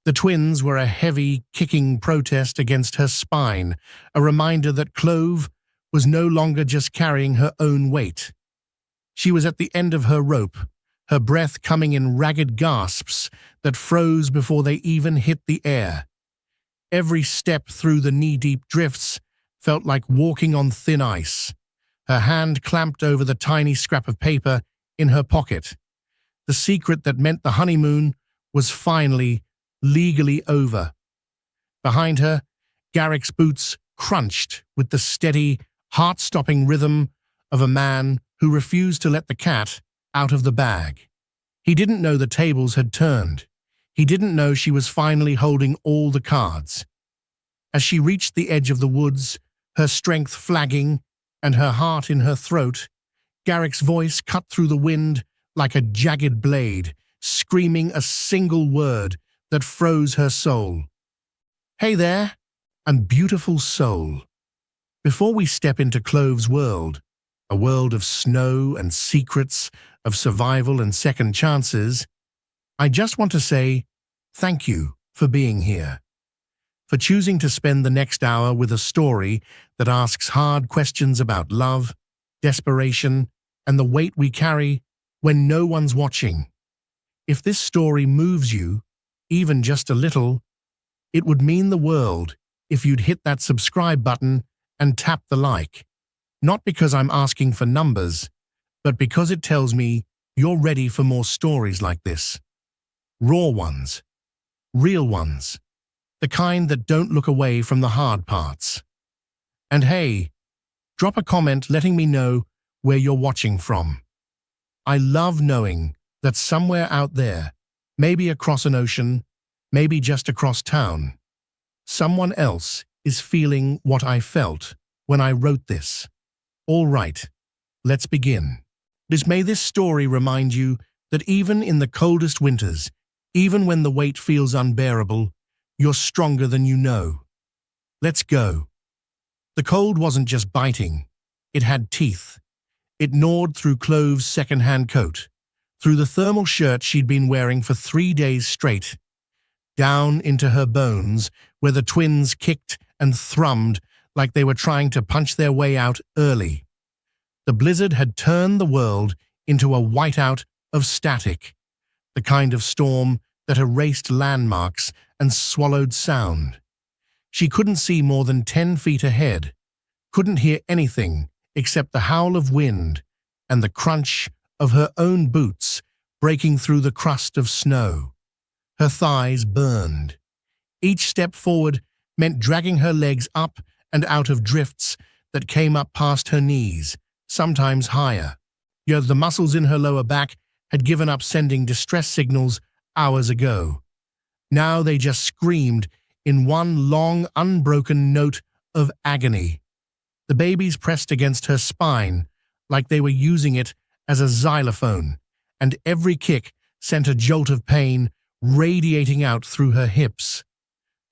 The twins were a heavy, kicking protest against her spine, a reminder that Clove was no longer just carrying her own weight. She was at the end of her rope, her breath coming in ragged gasps that froze before they even hit the air. Every step through the knee-deep drifts felt like walking on thin ice. Her hand clamped over the tiny scrap of paper in her pocket. The secret that meant the honeymoon was finally, legally over. Behind her, Garrick's boots crunched with the steady, heart-stopping rhythm of a man who refused to let the cat out of the bag. He didn't know the tables had turned. He didn't know she was finally holding all the cards. As she reached the edge of the woods, her strength flagging and her heart in her throat, Garrick's voice cut through the wind like a jagged blade, screaming a single word that froze her soul. "Hey there, and beautiful soul. Before we step into Clove's world, a world of snow and secrets, of survival and second chances, I just want to say thank you for being here, for choosing to spend the next hour with a story that asks hard questions about love, desperation, and the weight we carry when no one's watching. If this story moves you, even just a little, it would mean the world if you'd hit that subscribe button and tap the like. Not because I'm asking for numbers, but because it tells me you're ready for more stories like this. Raw ones, real ones, the kind that don't look away from the hard parts. And hey, drop a comment letting me know where you're watching from. I love knowing that somewhere out there, maybe across an ocean, maybe just across town, someone else is feeling what I felt when I wrote this. All right, let's begin. May this story remind you that even in the coldest winters, even when the weight feels unbearable, you're stronger than you know. Let's go. The cold wasn't just biting. It had teeth. It gnawed through Clove's second-hand coat, through the thermal shirt she'd been wearing for 3 days straight, down into her bones where the twins kicked and thrummed like they were trying to punch their way out early. The blizzard had turned the world into a whiteout of static, the kind of storm that erased landmarks and swallowed sound. She couldn't see more than 10 feet ahead, couldn't hear anything except the howl of wind and the crunch of her own boots breaking through the crust of snow. Her thighs burned. Each step forward meant dragging her legs up and out of drifts that came up past her knees, sometimes higher. Yet the muscles in her lower back had given up sending distress signals hours ago. Now they just screamed in one long, unbroken note of agony. The babies pressed against her spine like they were using it as a xylophone, and every kick sent a jolt of pain radiating out through her hips.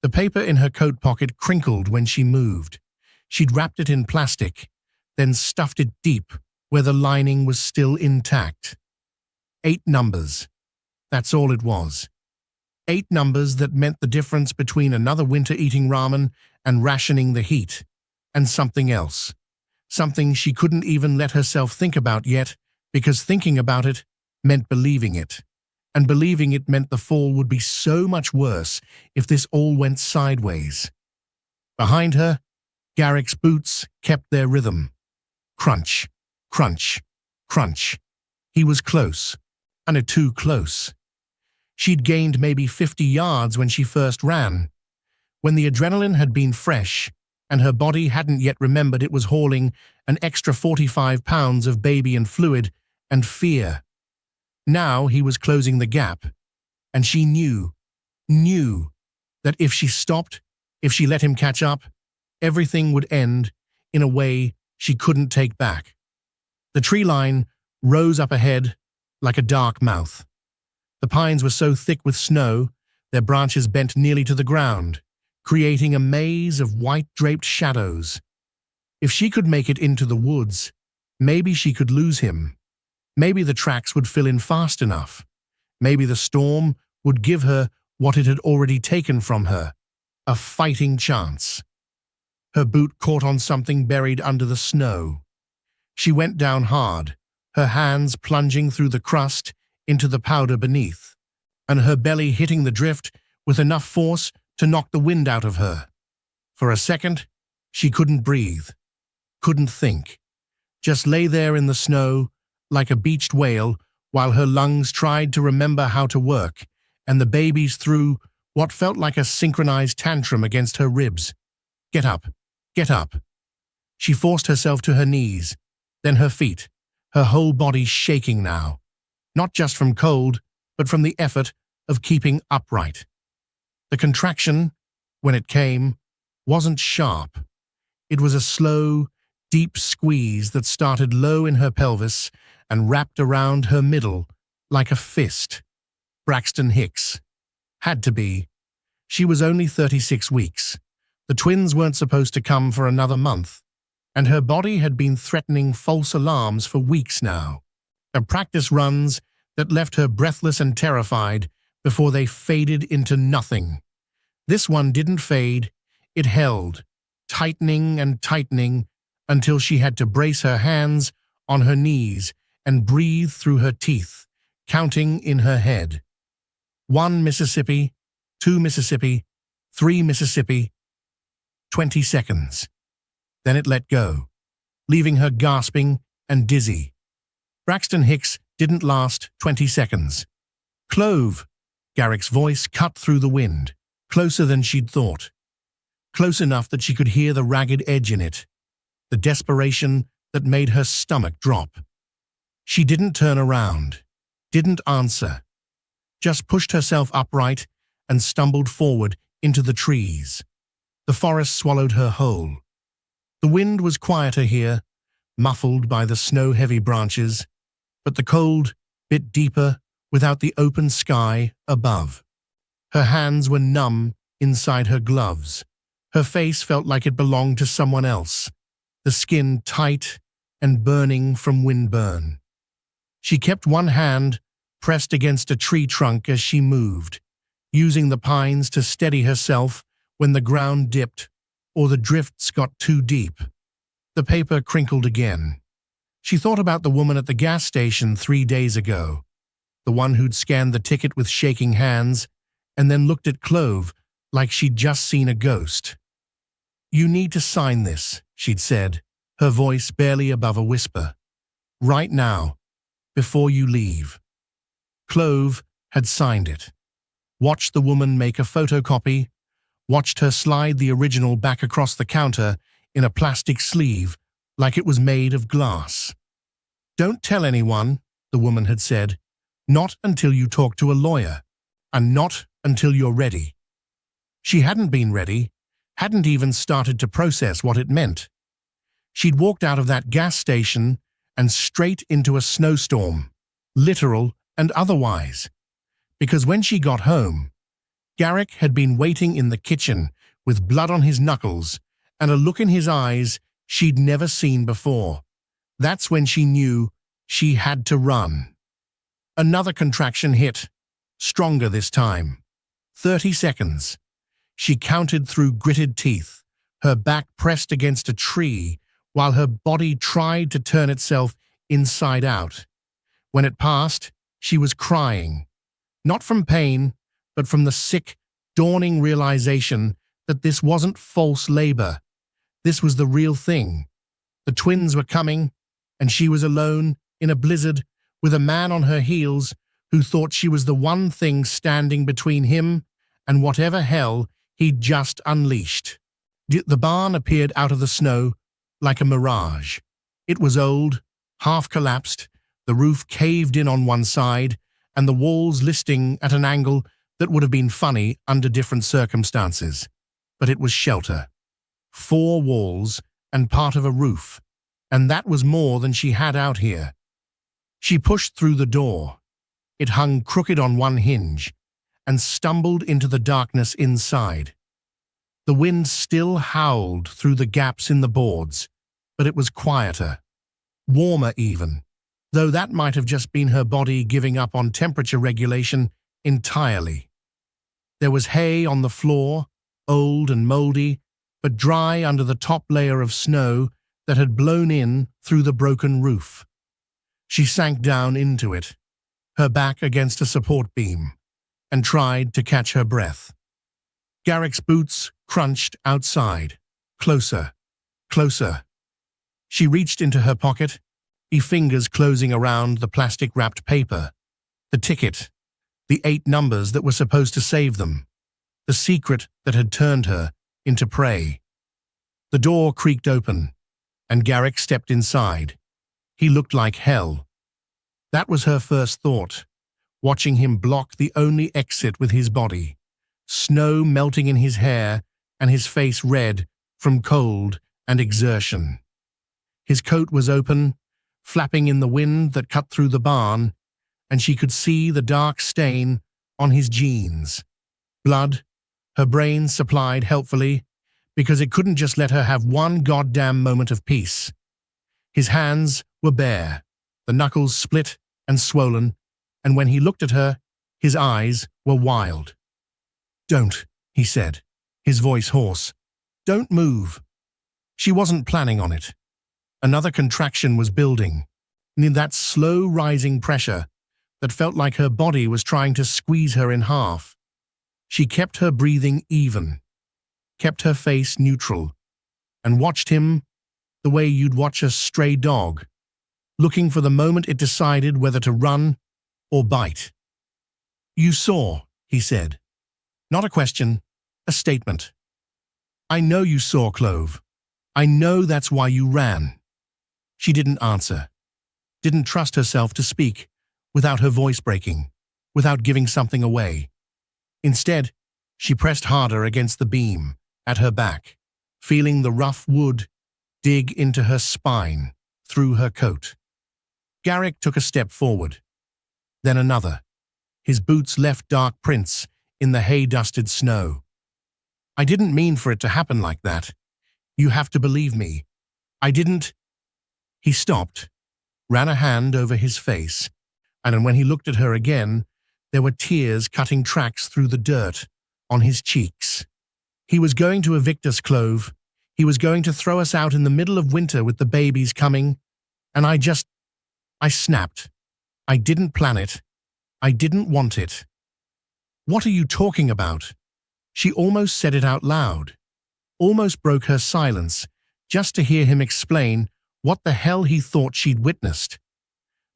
The paper in her coat pocket crinkled when she moved. She'd wrapped it in plastic, then stuffed it deep where the lining was still intact. 8 numbers. That's all it was. 8 numbers that meant the difference between another winter eating ramen and rationing the heat, and something else. Something she couldn't even let herself think about yet, because thinking about it meant believing it. And believing it meant the fall would be so much worse if this all went sideways. Behind her, Garrick's boots kept their rhythm. Crunch, crunch, crunch. He was close, and too close. She'd gained maybe 50 yards when she first ran, when the adrenaline had been fresh, and her body hadn't yet remembered it was hauling an extra 45 pounds of baby and fluid and fear. Now he was closing the gap, and she knew that if she stopped, if she let him catch up, everything would end in a way she couldn't take back. The tree line rose up ahead like a dark mouth. The pines were so thick with snow, their branches bent nearly to the ground, creating a maze of white-draped shadows. If she could make it into the woods, maybe she could lose him. Maybe the tracks would fill in fast enough. Maybe the storm would give her what it had already taken from her, a fighting chance. Her boot caught on something buried under the snow. She went down hard, her hands plunging through the crust into the powder beneath, and her belly hitting the drift with enough force to knock the wind out of her. For a second, she couldn't breathe, couldn't think, just lay there in the snow like a beached whale while her lungs tried to remember how to work, and the babies threw what felt like a synchronized tantrum against her ribs. Get up, get up. She forced herself to her knees, then her feet, her whole body shaking now, not just from cold, but from the effort of keeping upright. The contraction, when it came, wasn't sharp. It was a slow, deep squeeze that started low in her pelvis and wrapped around her middle like a fist. Braxton Hicks. Had to be. She was only 36 weeks. The twins weren't supposed to come for another month, and her body had been threatening false alarms for weeks now. Practice runs that left her breathless and terrified before they faded into nothing. This one didn't fade, it held, tightening and tightening until she had to brace her hands on her knees and breathe through her teeth, counting in her head. 1 Mississippi, 2 Mississippi, 3 Mississippi, 20 seconds. Then it let go, leaving her gasping and dizzy. Braxton Hicks didn't last 20 seconds. Clove, Garrick's voice cut through the wind, closer than she'd thought. Close enough that she could hear the ragged edge in it, the desperation that made her stomach drop. She didn't turn around, didn't answer, just pushed herself upright and stumbled forward into the trees. The forest swallowed her whole. The wind was quieter here, muffled by the snow-heavy branches, but the cold bit deeper without the open sky above. Her hands were numb inside her gloves. Her face felt like it belonged to someone else, the skin tight and burning from windburn. She kept one hand pressed against a tree trunk as she moved, using the pines to steady herself when the ground dipped or the drifts got too deep. The paper crinkled again. She thought about the woman at the gas station 3 days ago, the one who'd scanned the ticket with shaking hands and then looked at Clove like she'd just seen a ghost. "You need to sign this," she'd said, her voice barely above a whisper. "Right now, before you leave." Clove had signed it. Watched the woman make a photocopy, watched her slide the original back across the counter in a plastic sleeve like it was made of glass. "Don't tell anyone," the woman had said. "Not until you talk to a lawyer, and not until you're ready." She hadn't been ready, hadn't even started to process what it meant. She'd walked out of that gas station and straight into a snowstorm, literal and otherwise, because when she got home, Garrick had been waiting in the kitchen with blood on his knuckles and a look in his eyes she'd never seen before. That's when she knew she had to run. Another contraction hit, stronger this time. 30 seconds. She counted through gritted teeth, her back pressed against a tree while her body tried to turn itself inside out. When it passed, she was crying, not from pain, but from the sick, dawning realization that this wasn't false labor. This was the real thing. The twins were coming, and she was alone in a blizzard with a man on her heels who thought she was the one thing standing between him and whatever hell he'd just unleashed. The barn appeared out of the snow like a mirage. It was old, half collapsed, the roof caved in on one side, and the walls listing at an angle that would have been funny under different circumstances. But it was shelter. 4 walls and part of a roof, and that was more than she had out here. She pushed through the door. It hung crooked on one hinge, and stumbled into the darkness inside. The wind still howled through the gaps in the boards, but it was quieter, warmer even, though that might have just been her body giving up on temperature regulation entirely. There was hay on the floor, old and mouldy, but dry under the top layer of snow that had blown in through the broken roof. She sank down into it, her back against a support beam, and tried to catch her breath. Garrick's boots crunched outside. Closer, closer. She reached into her pocket, her fingers closing around the plastic-wrapped paper. The ticket, the 8 numbers that were supposed to save them, the secret that had turned her into prey. The door creaked open, and Garrick stepped inside. He looked like hell. That was her first thought, watching him block the only exit with his body, snow melting in his hair and his face red from cold and exertion. His coat was open, flapping in the wind that cut through the barn, and she could see the dark stain on his jeans. Blood, her brain supplied helpfully, because it couldn't just let her have one goddamn moment of peace. His hands were bare, the knuckles split and swollen, and when he looked at her, his eyes were wild. "Don't," he said, his voice hoarse. "Don't move." She wasn't planning on it. Another contraction was building, in that slow rising pressure that felt like her body was trying to squeeze her in half. She kept her breathing even, kept her face neutral, and watched him the way you'd watch a stray dog, looking for the moment it decided whether to run or bite. "You saw," he said. Not a question, a statement. "I know you saw, Clove. I know that's why you ran." She didn't answer, didn't trust herself to speak without her voice breaking, without giving something away. Instead, she pressed harder against the beam at her back, feeling the rough wood dig into her spine through her coat. Garrick took a step forward, then another. His boots left dark prints in the hay-dusted snow. "I didn't mean for it to happen like that. You have to believe me. I didn't." He stopped, ran a hand over his face, and when he looked at her again, there were tears cutting tracks through the dirt on his cheeks. "He was going to evict us, Clove. He was going to throw us out in the middle of winter with the babies coming, and I snapped. I didn't plan it. I didn't want it." "What are you talking about?" She almost said it out loud, almost broke her silence, just to hear him explain what the hell he thought she'd witnessed.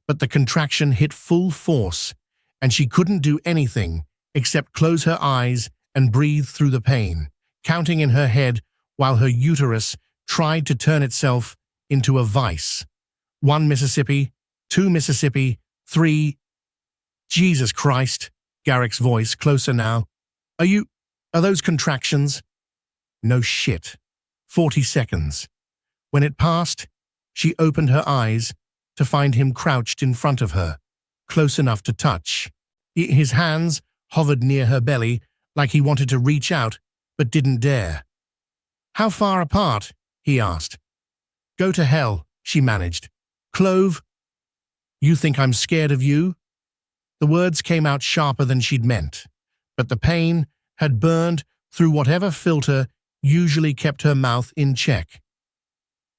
But the contraction hit full force, and she couldn't do anything except close her eyes and breathe through the pain, counting in her head while her uterus tried to turn itself into a vice. 1 Mississippi, 2 Mississippi, 3. "Jesus Christ," Garrick's voice, closer now. Are those contractions?" "No shit." 40 seconds. When it passed, she opened her eyes to find him crouched in front of her, close enough to touch. His hands hovered near her belly like he wanted to reach out but didn't dare. "How far apart?" he asked. "Go to hell," she managed. "Clove, you think I'm scared of you?" The words came out sharper than she'd meant, but the pain had burned through whatever filter usually kept her mouth in check.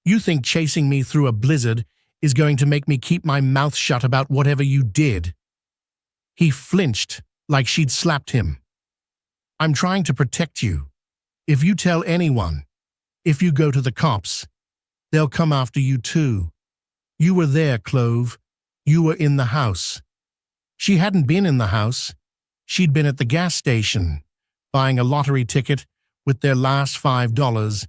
"You think chasing me through a blizzard is going to make me keep my mouth shut about whatever you did?" He flinched like she'd slapped him. "I'm trying to protect you. If you tell anyone, if you go to the cops, they'll come after you too. You were there, Clove. You were in the house." She hadn't been in the house. She'd been at the gas station, buying a lottery ticket with their last $5,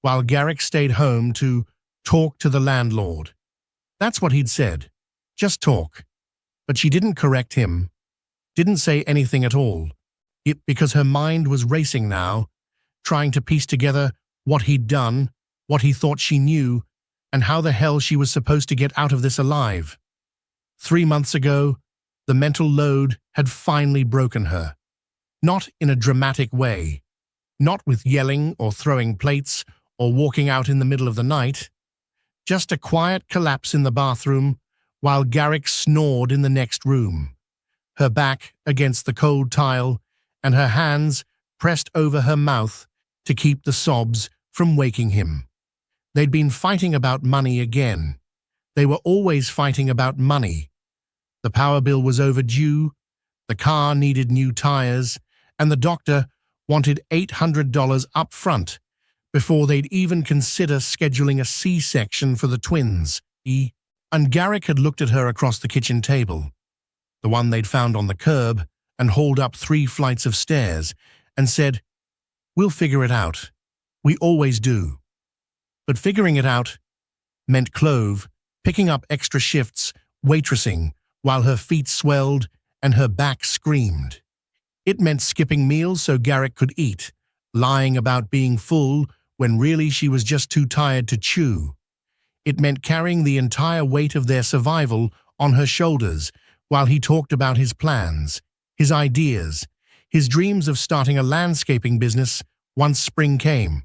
while Garrick stayed home to talk to the landlord. That's what he'd said. Just talk. But she didn't correct him, didn't say anything at all, because her mind was racing now, trying to piece together what he'd done, what he thought she knew, and how the hell she was supposed to get out of this alive. 3 months ago, the mental load had finally broken her. Not in a dramatic way, not with yelling or throwing plates or walking out in the middle of the night. Just a quiet collapse in the bathroom while Garrick snored in the next room, her back against the cold tile and her hands pressed over her mouth to keep the sobs from waking him. They'd been fighting about money again. They were always fighting about money. The power bill was overdue, the car needed new tires, and the doctor wanted $800 up front before they'd even consider scheduling a C-section for the twins. And Garrick had looked at her across the kitchen table, the one they'd found on the curb, and hauled up 3 flights of stairs, and said, "We'll figure it out. We always do." But figuring it out meant Clove picking up extra shifts, waitressing, while her feet swelled and her back screamed. It meant skipping meals so Garrick could eat, lying about being full when really she was just too tired to chew. It meant carrying the entire weight of their survival on her shoulders while he talked about his plans, his ideas, his dreams of starting a landscaping business once spring came.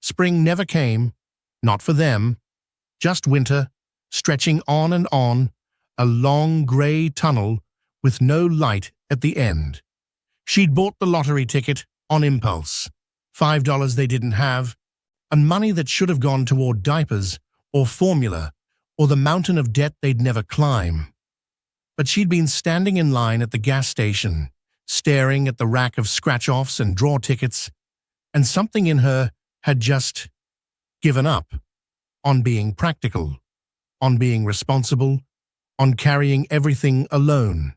Spring never came, not for them, just winter, stretching on and on, a long grey tunnel with no light at the end. She'd bought the lottery ticket on impulse, $5 they didn't have, and money that should have gone toward diapers or formula or the mountain of debt they'd never climb. But she'd been standing in line at the gas station, staring at the rack of scratch-offs and draw tickets, and something in her had just given up on being practical, on being responsible, on carrying everything alone.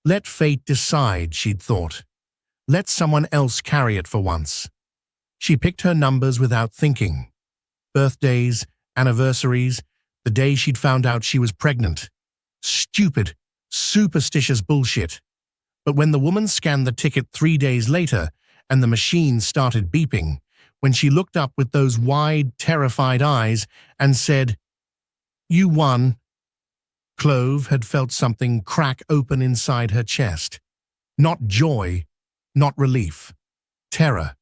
Let fate decide, she'd thought. Let someone else carry it for once. She picked her numbers without thinking. Birthdays, anniversaries, the day she'd found out she was pregnant. Stupid, superstitious bullshit. But when the woman scanned the ticket 3 days later and the machine started beeping, when she looked up with those wide, terrified eyes and said, "You won," Clove had felt something crack open inside her chest. Not joy, not relief. Terror.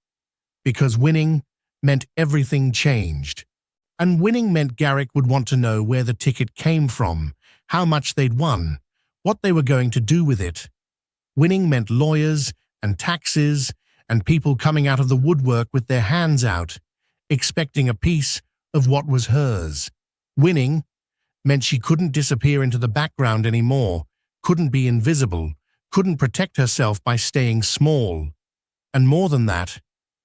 Because winning meant everything changed. And winning meant Garrick would want to know where the ticket came from, how much they'd won, what they were going to do with it. Winning meant lawyers and taxes and people coming out of the woodwork with their hands out, expecting a piece of what was hers. Winning meant she couldn't disappear into the background anymore, couldn't be invisible, couldn't protect herself by staying small. And more than that,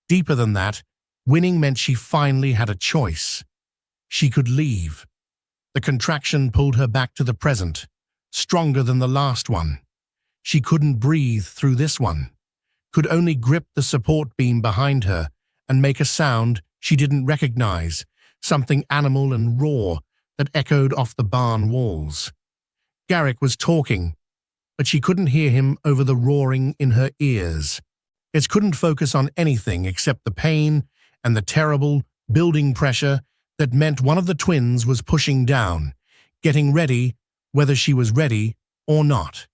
deeper than that, winning meant she finally had a choice. She could leave. The contraction pulled her back to the present, stronger than the last one. She couldn't breathe through this one, could only grip the support beam behind her and make a sound she didn't recognize, something animal and raw that echoed off the barn walls. Garrick was talking, but she couldn't hear him over the roaring in her ears. It couldn't focus on anything except the pain and the terrible building pressure that meant one of the twins was pushing down, getting ready whether she was ready or not.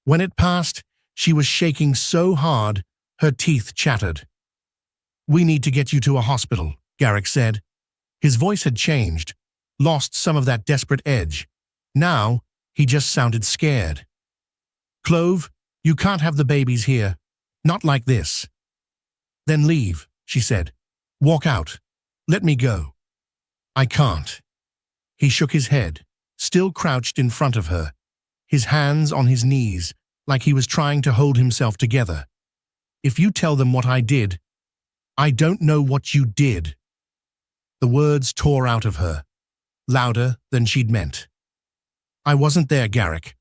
When it passed, she was shaking so hard her teeth chattered. "We need to get you to a hospital," Garrick said. His voice had changed, lost some of that desperate edge. Now, he just sounded scared. "Clove, you can't have the babies here. Not like this." "Then leave," she said. "Walk out. Let me go." "I can't." He shook his head, still crouched in front of her, his hands on his knees, like he was trying to hold himself together. "If you tell them what I did, I don't know what you did." The words tore out of her, louder than she'd meant. "I wasn't there, Garrick.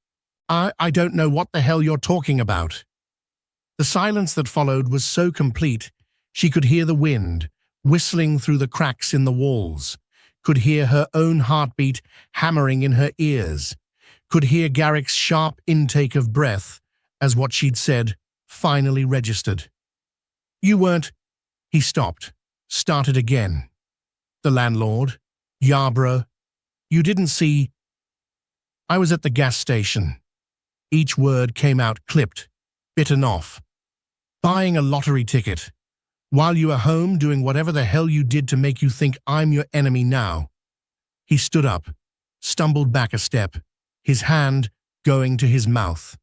I don't know what the hell you're talking about." The silence that followed was so complete, she could hear the wind whistling through the cracks in the walls, could hear her own heartbeat hammering in her ears, could hear Garrick's sharp intake of breath as what she'd said finally registered. "You weren't—" He stopped, started again. "The landlord, Yarborough, you didn't see—" "I was at the gas station." Each word came out clipped, bitten off. "Buying a lottery ticket, while you were home doing whatever the hell you did to make you think I'm your enemy now." He stood up, stumbled back a step, his hand going to his mouth.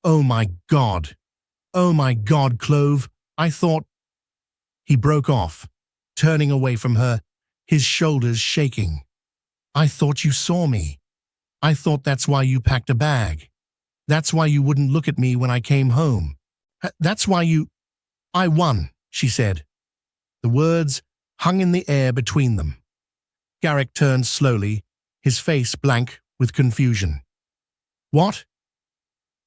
"Oh my God! Oh my God, Clove, I thought… He broke off, turning away from her, his shoulders shaking. I thought you saw me. I thought that's why you packed a bag. That's why you wouldn't look at me when I came home. That's why you… I won, she said. The words hung in the air between them. Garrick turned slowly, his face blank with confusion. What?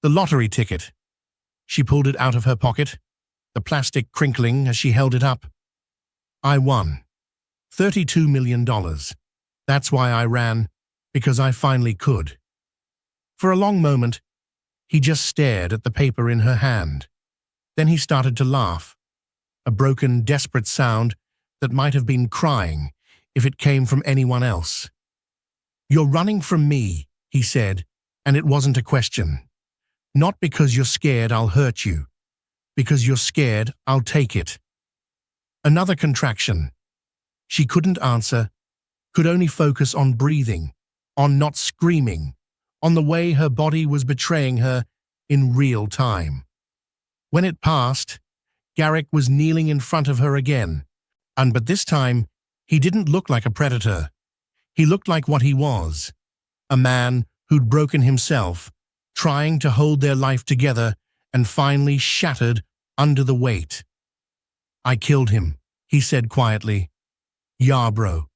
The lottery ticket. She pulled it out of her pocket, the plastic crinkling as she held it up. I won. $32 million. That's why I ran, because I finally could. For a long moment, he just stared at the paper in her hand. Then he started to laugh, a broken, desperate sound that might have been crying if it came from anyone else. You're running from me, he said, and it wasn't a question. Not because you're scared I'll hurt you. Because you're scared I'll take it. Another contraction. She couldn't answer, could only focus on breathing, on not screaming, on the way her body was betraying her in real time. When it passed, Garrick was kneeling in front of her again, but this time he didn't look like a predator. He looked like what he was, a man who'd broken himself, trying to hold their life together and finally shattered under the weight. I killed him, he said quietly. Yeah, bro.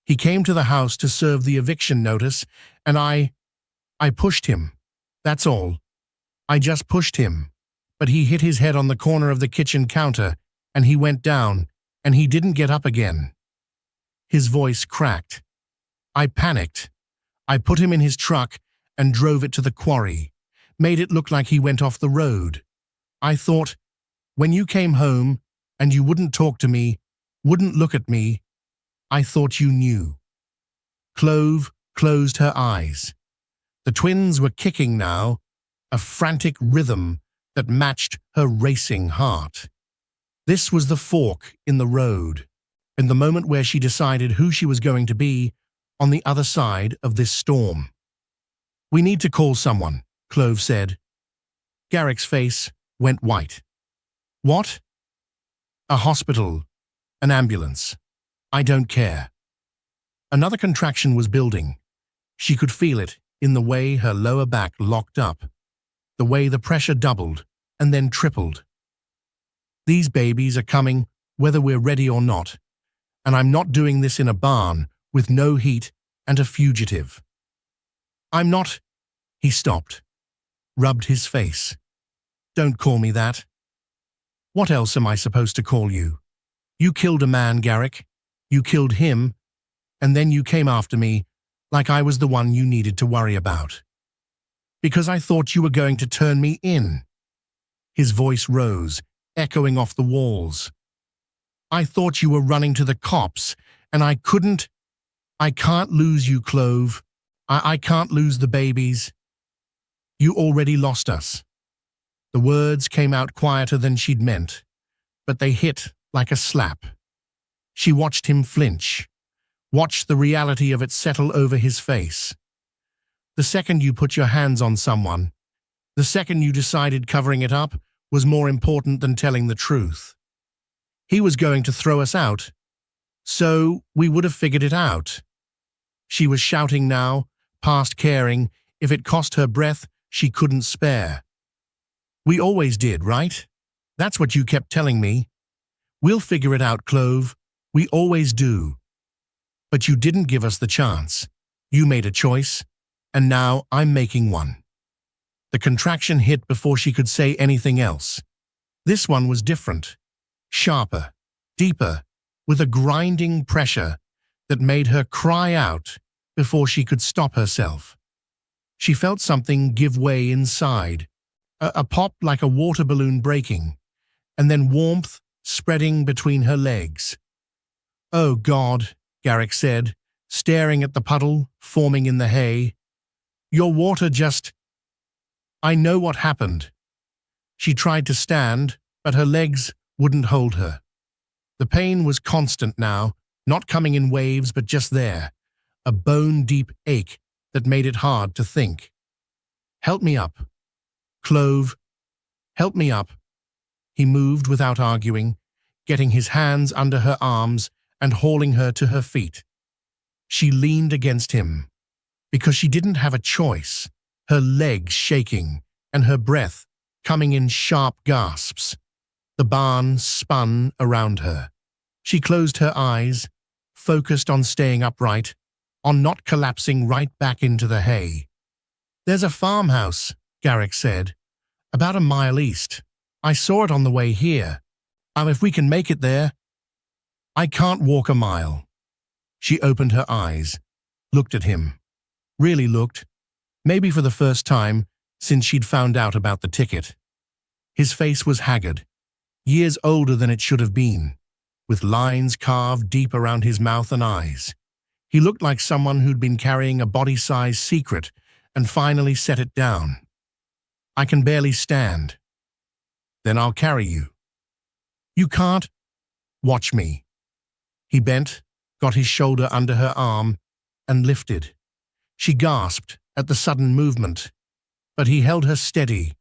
He came to the house to serve the eviction notice, and I pushed him. That's all. I just pushed him. But he hit his head on the corner of the kitchen counter, and he went down, and he didn't get up again. His voice cracked. I panicked. I put him in his truck and drove it to the quarry, made it look like he went off the road. I thought, when you came home and you wouldn't talk to me, wouldn't look at me, I thought you knew. Clove closed her eyes. The twins were kicking now, a frantic rhythm that matched her racing heart. This was the fork in the road, in the moment where she decided who she was going to be on the other side of this storm. We need to call someone, Clove said. Garrick's face went white. What? A hospital, an ambulance. I don't care. Another contraction was building. She could feel it in the way her lower back locked up, the way the pressure doubled and then tripled. These babies are coming whether we're ready or not, and I'm not doing this in a barn with no heat and a fugitive. I'm not… He stopped, rubbed his face. Don't call me that. What else am I supposed to call you? You killed a man, Garrick. You killed him, and then you came after me like I was the one you needed to worry about. Because I thought you were going to turn me in. His voice rose, echoing off the walls. I thought you were running to the cops, and I can't lose you, Clove. I can't lose the babies. You already lost us. The words came out quieter than she'd meant, but they hit like a slap. She watched him flinch, watched the reality of it settle over his face. The second you put your hands on someone, the second you decided covering it up was more important than telling the truth. He was going to throw us out, so we would have figured it out. She was shouting now, past caring. If it cost her breath, she couldn't spare. We always did, right? That's what you kept telling me. We'll figure it out, Clove. We always do. But you didn't give us the chance. You made a choice, and now I'm making one. The contraction hit before she could say anything else. This one was different, sharper, deeper, with a grinding pressure that made her cry out before she could stop herself. She felt something give way inside, a pop like a water balloon breaking, and then warmth spreading between her legs. Oh God, Garrick said, staring at the puddle forming in the hay. Your water just… I know what happened. She tried to stand, but her legs wouldn't hold her. The pain was constant now, not coming in waves but just there, a bone-deep ache that made it hard to think. Help me up. Clove, help me up. He moved without arguing, getting his hands under her arms and hauling her to her feet. She leaned against him, because she didn't have a choice, her legs shaking and her breath coming in sharp gasps. The barn spun around her. She closed her eyes, focused on staying upright, on not collapsing right back into the hay. "There's a farmhouse," Garrick said, "about a mile east. I saw it on the way here. If we can make it there." "I can't walk a mile." She opened her eyes, looked at him. Really looked, maybe for the first time since she'd found out about the ticket. His face was haggard, years older than it should have been, with lines carved deep around his mouth and eyes. He looked like someone who'd been carrying a body-sized secret and finally set it down. "I can barely stand." "Then I'll carry you." "You can't." "Watch me." He bent, got his shoulder under her arm, and lifted. She gasped at the sudden movement, but he held her steady,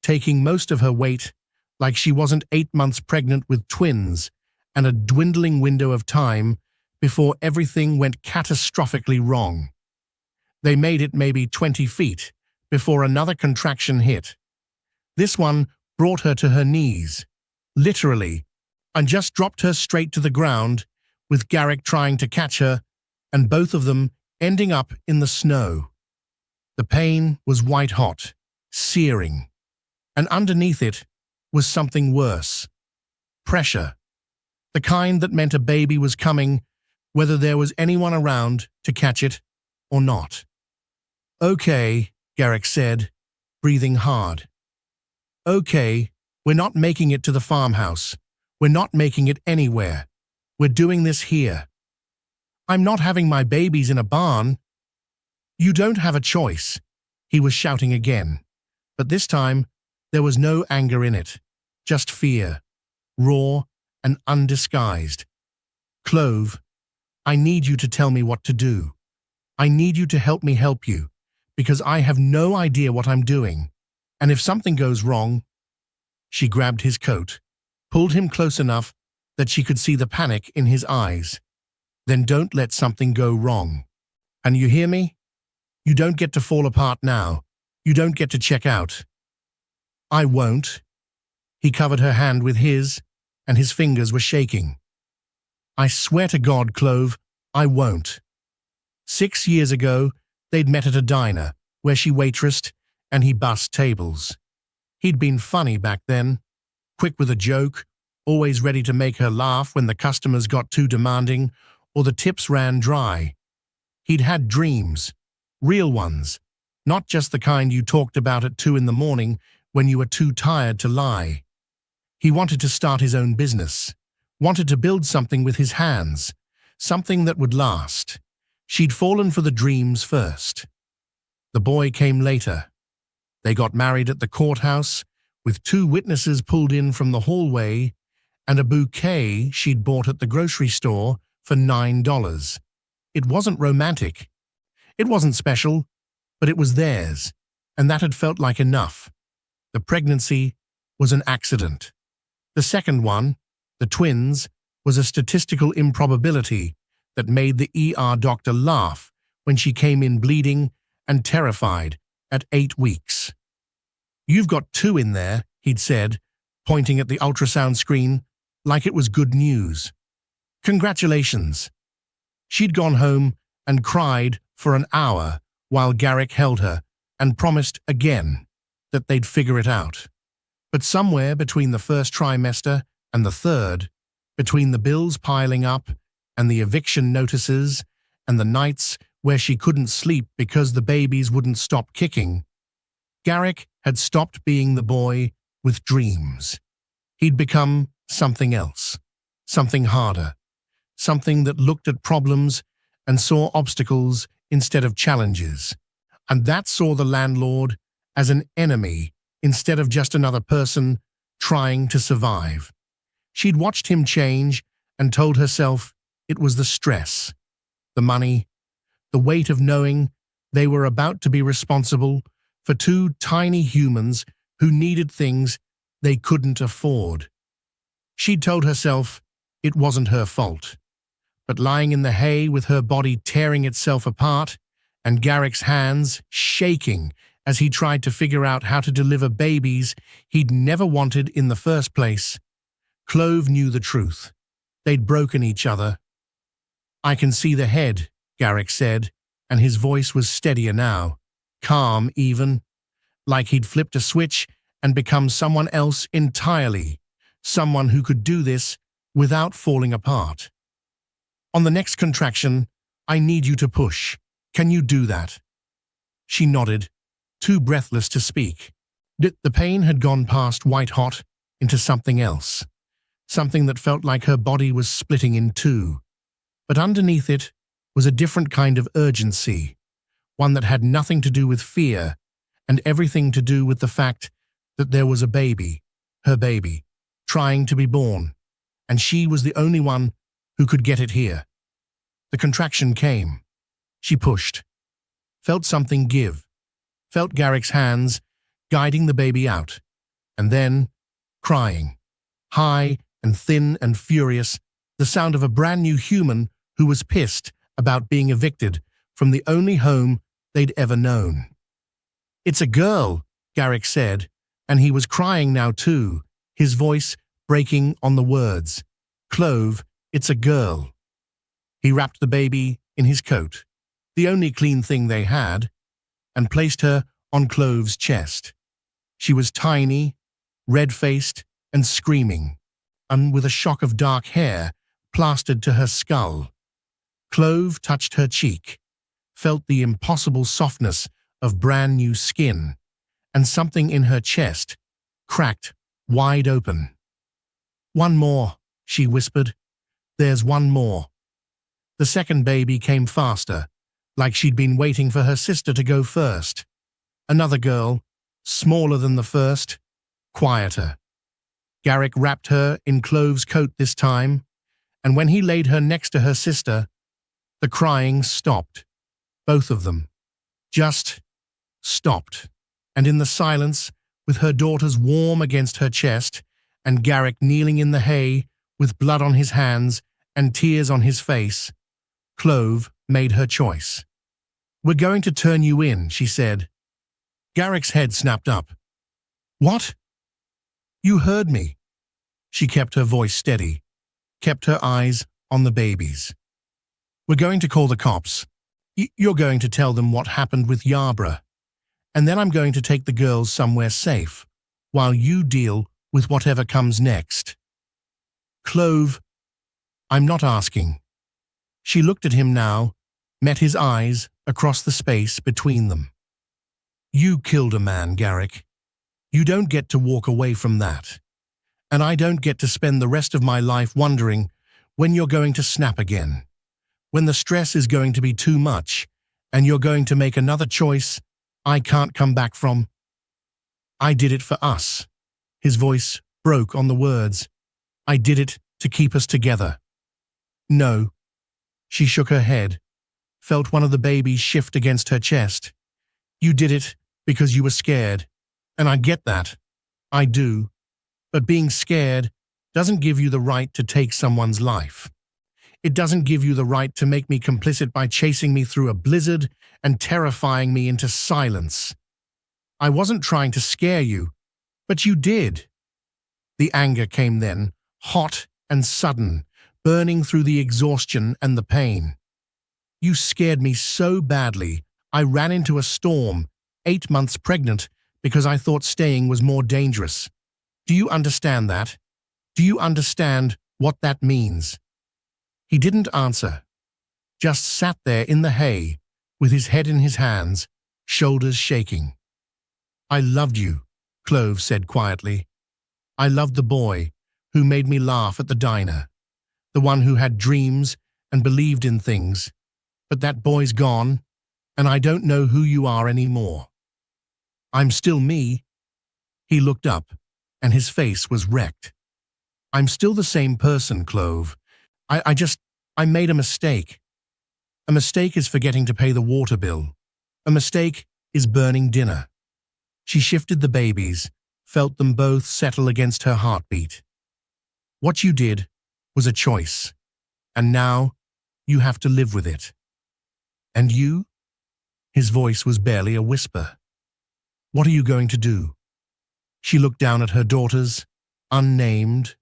taking most of her weight like she wasn't 8 months pregnant with twins and a dwindling window of time before everything went catastrophically wrong. They made it maybe 20 feet before another contraction hit. This one brought her to her knees, literally, and just dropped her straight to the ground, with Garrick trying to catch her, and both of them ending up in the snow. The pain was white-hot, searing, and underneath it was something worse. Pressure. The kind that meant a baby was coming, whether there was anyone around to catch it or not. "Okay," Garrick said, breathing hard. "Okay, we're not making it to the farmhouse. We're not making it anywhere. We're doing this here. I'm not having my babies in a barn." "You don't have a choice," he was shouting again, but this time there was no anger in it, just fear, raw and undisguised. "Clove, I need you to tell me what to do. I need you to help me help you, because I have no idea what I'm doing. And if something goes wrong..." She grabbed his coat, pulled him close enough that she could see the panic in his eyes. "Then don't let something go wrong. And you hear me? You don't get to fall apart now. You don't get to check out." "I won't." He covered her hand with his, and his fingers were shaking. "I swear to God, Clove, I won't." 6 years ago, they'd met at a diner, where she waitressed, and he bussed tables. He'd been funny back then, quick with a joke, always ready to make her laugh when the customers got too demanding or the tips ran dry. He'd had dreams, real ones, not just the kind you talked about at 2 in the morning when you were too tired to lie. He wanted to start his own business, wanted to build something with his hands, something that would last. She'd fallen for the dreams first. The boy came later. They got married at the courthouse, with 2 witnesses pulled in from the hallway, and a bouquet she'd bought at the grocery store for $9. It wasn't romantic. It wasn't special, but it was theirs, and that had felt like enough. The pregnancy was an accident. The second one, the twins, was a statistical improbability that made the ER doctor laugh when she came in bleeding and terrified at 8 weeks. "You've got 2 in there," he'd said, pointing at the ultrasound screen like it was good news. "Congratulations." She'd gone home and cried for an hour while Garrick held her and promised again that they'd figure it out. But somewhere between the first trimester and the third, between the bills piling up and the eviction notices and the nights where she couldn't sleep because the babies wouldn't stop kicking, Garrick had stopped being the boy with dreams. He'd become something else, something harder, something that looked at problems and saw obstacles instead of challenges, and that saw the landlord as an enemy instead of just another person trying to survive. She'd watched him change and told herself it was the stress, the money, the weight of knowing they were about to be responsible for 2 tiny humans who needed things they couldn't afford. She'd told herself it wasn't her fault. But lying in the hay with her body tearing itself apart and Garrick's hands shaking as he tried to figure out how to deliver babies he'd never wanted in the first place, Clove knew the truth. They'd broken each other. "I can see the head," Garrick said, and his voice was steadier now, calm even, like he'd flipped a switch and become someone else entirely, someone who could do this without falling apart. "On the next contraction, I need you to push. Can you do that?" She nodded, too breathless to speak. The pain had gone past white-hot into something else, something that felt like her body was splitting in two. But underneath it was a different kind of urgency, one that had nothing to do with fear and everything to do with the fact that there was a baby, her baby, trying to be born, and she was the only one who could get it here. The contraction came. She pushed, felt something give, felt Garrick's hands guiding the baby out, and then crying, high and thin and furious, the sound of a brand new human who was pissed about being evicted from the only home they'd ever known. "It's a girl," Garrick said, and he was crying now too, his voice breaking on the words. "Clove, it's a girl." He wrapped the baby in his coat, the only clean thing they had, and placed her on Clove's chest. She was tiny, red-faced, and screaming, and with a shock of dark hair plastered to her skull. Clove touched her cheek, felt the impossible softness of brand new skin, and something in her chest cracked wide open. "One more," she whispered. "There's one more." The second baby came faster, like she'd been waiting for her sister to go first. Another girl, smaller than the first, quieter. Garrick wrapped her in Clove's coat this time, and when he laid her next to her sister, the crying stopped. Both of them. Just stopped. And in the silence, with her daughters warm against her chest, and Garrick kneeling in the hay with blood on his hands and tears on his face, Clove made her choice. "We're going to turn you in," she said. Garrick's head snapped up. "What?" "You heard me." She kept her voice steady, kept her eyes on the babies. "We're going to call the cops. You're going to tell them what happened with Yarborough, and then I'm going to take the girls somewhere safe, while you deal with whatever comes next." "Clove, I'm not asking." She looked at him now, met his eyes across the space between them. "You killed a man, Garrick. You don't get to walk away from that. And I don't get to spend the rest of my life wondering when you're going to snap again, when the stress is going to be too much, and you're going to make another choice I can't come back from. I did it for us." His voice broke on the words. "I did it to keep us together." "No." She shook her head, felt one of the babies shift against her chest. "You did it because you were scared, and I get that. I do. But being scared doesn't give you the right to take someone's life. It doesn't give you the right to make me complicit by chasing me through a blizzard and terrifying me into silence. I wasn't trying to scare you, but you did." The anger came then, hot and sudden, burning through the exhaustion and the pain. "You scared me so badly, I ran into a storm, 8 months pregnant, because I thought staying was more dangerous. Do you understand that? Do you understand what that means?" He didn't answer, just sat there in the hay, with his head in his hands, shoulders shaking. "I loved you," Clove said quietly. "I loved the boy who made me laugh at the diner, the one who had dreams and believed in things. But that boy's gone, and I don't know who you are anymore." "I'm still me." He looked up, and his face was wrecked. "I'm still the same person, Clove. I made a mistake. A mistake is forgetting to pay the water bill. A mistake is burning dinner." She shifted the babies, felt them both settle against her heartbeat. What you did was a choice, and now you have to live with it. And you? His voice was barely a whisper. What are you going to do? She looked down at her daughters, unnamed,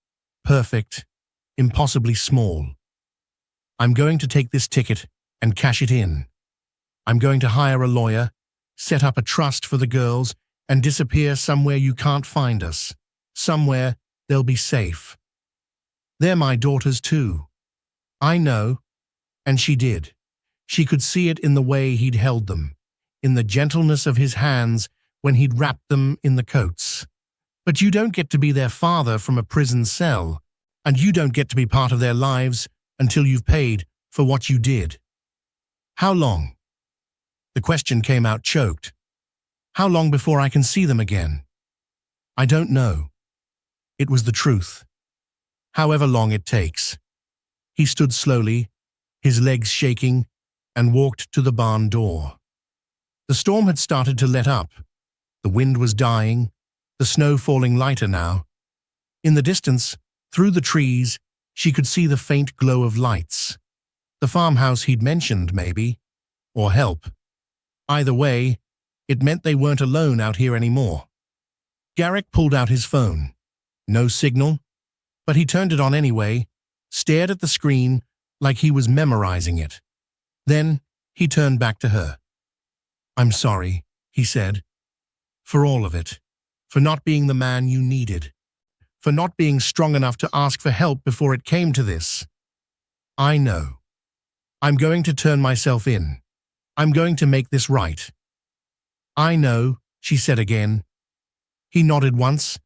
perfect, impossibly small. I'm going to take this ticket and cash it in. I'm going to hire a lawyer, set up a trust for the girls, and disappear somewhere you can't find us. Somewhere they'll be safe. They're my daughters too. I know. And she did. She could see it in the way he'd held them, in the gentleness of his hands when he'd wrapped them in the coats. But you don't get to be their father from a prison cell, and you don't get to be part of their lives until you've paid for what you did. How long? The question came out choked. How long before I can see them again? I don't know. It was the truth. However long it takes. He stood slowly, his legs shaking, and walked to the barn door. The storm had started to let up. The wind was dying, the snow falling lighter now. In the distance, through the trees, she could see the faint glow of lights. The farmhouse he'd mentioned, maybe, or help. Either way, it meant they weren't alone out here anymore. Garrick pulled out his phone. No signal, but he turned it on anyway, stared at the screen like he was memorizing it. Then he turned back to her. I'm sorry, he said, for all of it, for not being the man you needed, for not being strong enough to ask for help before it came to this. I know. I'm going to turn myself in. I'm going to make this right. I know, she said again. He nodded once,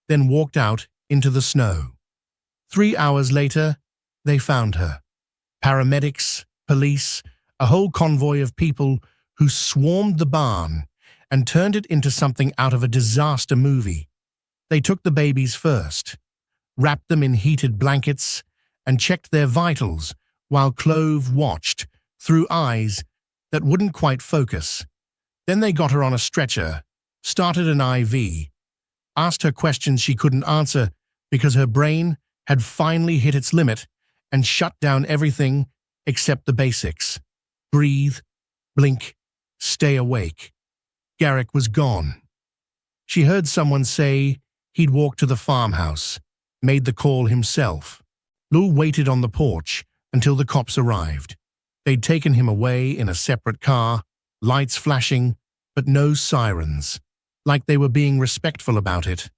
then walked out into the snow. 3 hours later, they found her. Paramedics, police, a whole convoy of people who swarmed the barn and turned it into something out of a disaster movie. They took the babies first, wrapped them in heated blankets, and checked their vitals while Clove watched through eyes that wouldn't quite focus. Then they got her on a stretcher, started an IV, asked her questions she couldn't answer because her brain had finally hit its limit and shut down everything except the basics. Breathe, blink, stay awake. Garrick was gone. She heard someone say he'd walked to the farmhouse, made the call himself. Lou waited on the porch until the cops arrived. They'd taken him away in a separate car, lights flashing, but no sirens. Like they were being respectful about it.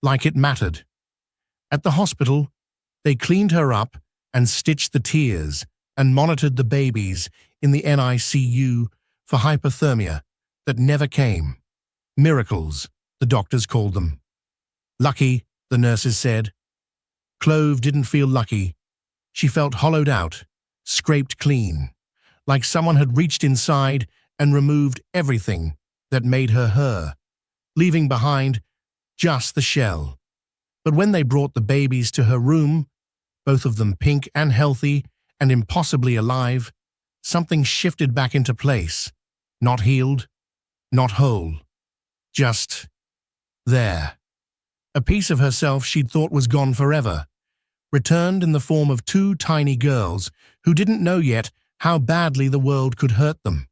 Like it mattered. At the hospital, they cleaned her up and stitched the tears and monitored the babies in the NICU for hypothermia that never came. Miracles, the doctors called them. Lucky, the nurses said. Clove didn't feel lucky. She felt hollowed out, scraped clean, like someone had reached inside and removed everything that made her her, leaving behind just the shell. But when they brought the babies to her room, both of them pink and healthy and impossibly alive, something shifted back into place. Not healed, not whole. Just there. A piece of herself she'd thought was gone forever, returned in the form of 2 tiny girls who didn't know yet how badly the world could hurt them.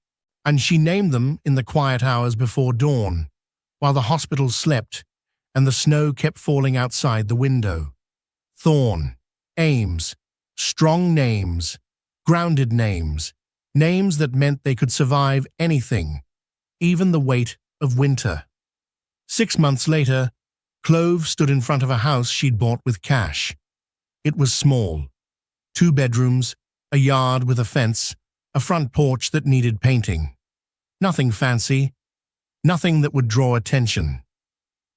And she named them in the quiet hours before dawn, while the hospital slept and the snow kept falling outside the window. Thorn, Ames, strong names, grounded names, names that meant they could survive anything, even the weight of winter. 6 months later, Clove stood in front of a house she'd bought with cash. It was small. 2 bedrooms, a yard with a fence, a front porch that needed painting. Nothing fancy, nothing that would draw attention.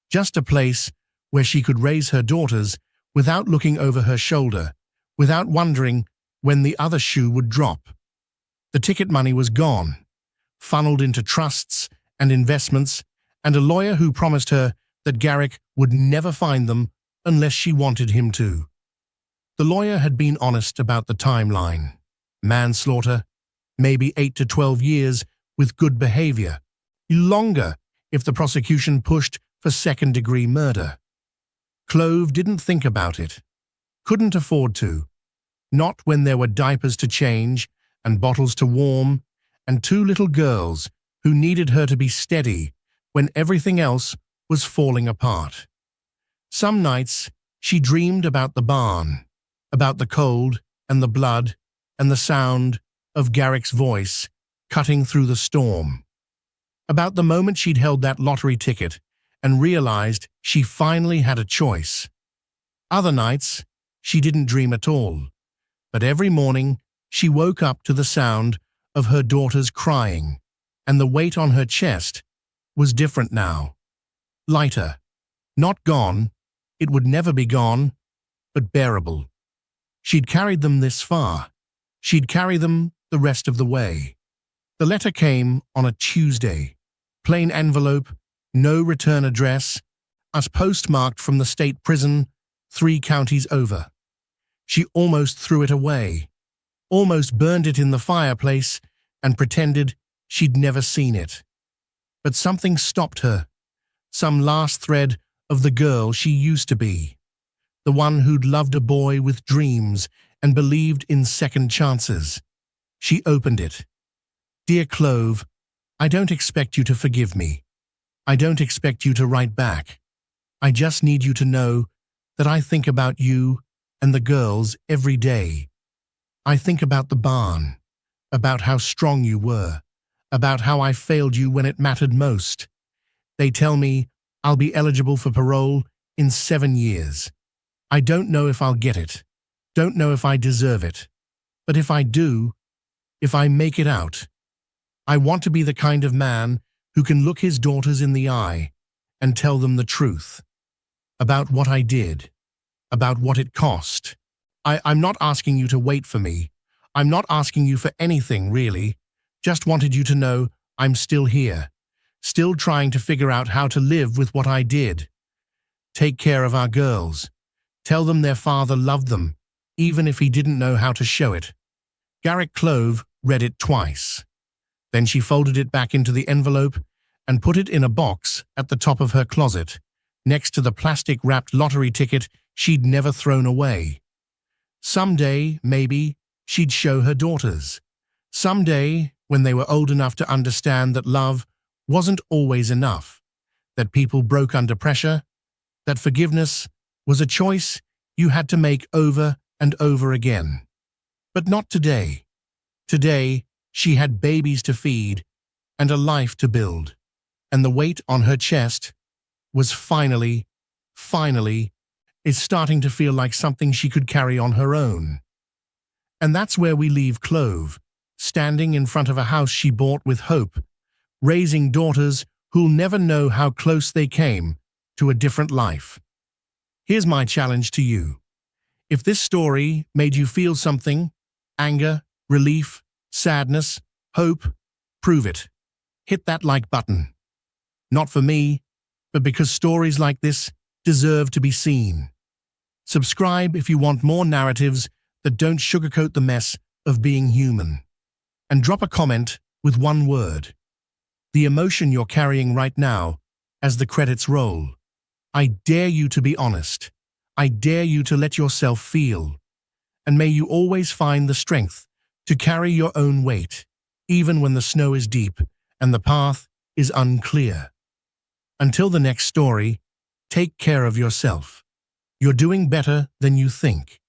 Just a place where she could raise her daughters without looking over her shoulder, without wondering when the other shoe would drop. The ticket money was gone, funneled into trusts and investments, and a lawyer who promised her that Garrick would never find them unless she wanted him to. The lawyer had been honest about the timeline. Manslaughter, maybe 8 to 12 years with good behavior. Longer if the prosecution pushed for second-degree murder. Clove didn't think about it. Couldn't afford to. Not when there were diapers to change and bottles to warm and two little girls who needed her to be steady when everything else was falling apart. Some nights she dreamed about the barn, about the cold and the blood and the sound of Garrick's voice cutting through the storm, about the moment she'd held that lottery ticket and realized she finally had a choice. Other nights she didn't dream at all, but every morning she woke up to the sound of her daughters crying, and the weight on her chest was different now. Lighter. Not gone. It would never be gone, but bearable. She'd carried them this far. She'd carry them the rest of the way. The letter came on a Tuesday. Plain envelope, no return address, as postmarked from the state prison 3 counties over. She almost threw it away, almost burned it in the fireplace and pretended she'd never seen it. But something stopped her, some last thread of the girl she used to be, the one who'd loved a boy with dreams and believed in second chances. She opened it. Dear Clove, I don't expect you to forgive me. I don't expect you to write back. I just need you to know that I think about you and the girls every day. I think about the barn, about how strong you were, about how I failed you when it mattered most. They tell me I'll be eligible for parole in 7 years. I don't know if I'll get it, don't know if I deserve it. But if I do, if I make it out, I want to be the kind of man who can look his daughters in the eye and tell them the truth about what I did, about what it cost. I'm not asking you to wait for me. I'm not asking you for anything, really. Just wanted you to know I'm still here, still trying to figure out how to live with what I did. Take care of our girls. Tell them their father loved them, even if he didn't know how to show it. Garrick Clove read it twice. Then she folded it back into the envelope and put it in a box at the top of her closet, next to the plastic-wrapped lottery ticket she'd never thrown away. Someday, maybe, she'd show her daughters. Someday, when they were old enough to understand that love wasn't always enough, that people broke under pressure, that forgiveness was a choice you had to make over and over again. But not today. Today, she had babies to feed and a life to build, and the weight on her chest was finally, is starting to feel like something she could carry on her own. And that's where we leave Clove, standing in front of a house she bought with hope, raising daughters who'll never know how close they came to a different life. Here's my challenge to you. If this story made you feel something, anger, relief, sadness, hope, prove it. Hit that like button. Not for me, but because stories like this deserve to be seen. Subscribe if you want more narratives that don't sugarcoat the mess of being human. And drop a comment with one word. The emotion you're carrying right now as the credits roll. I dare you to be honest. I dare you to let yourself feel. And may you always find the strength to carry your own weight, even when the snow is deep and the path is unclear. Until the next story, take care of yourself. You're doing better than you think.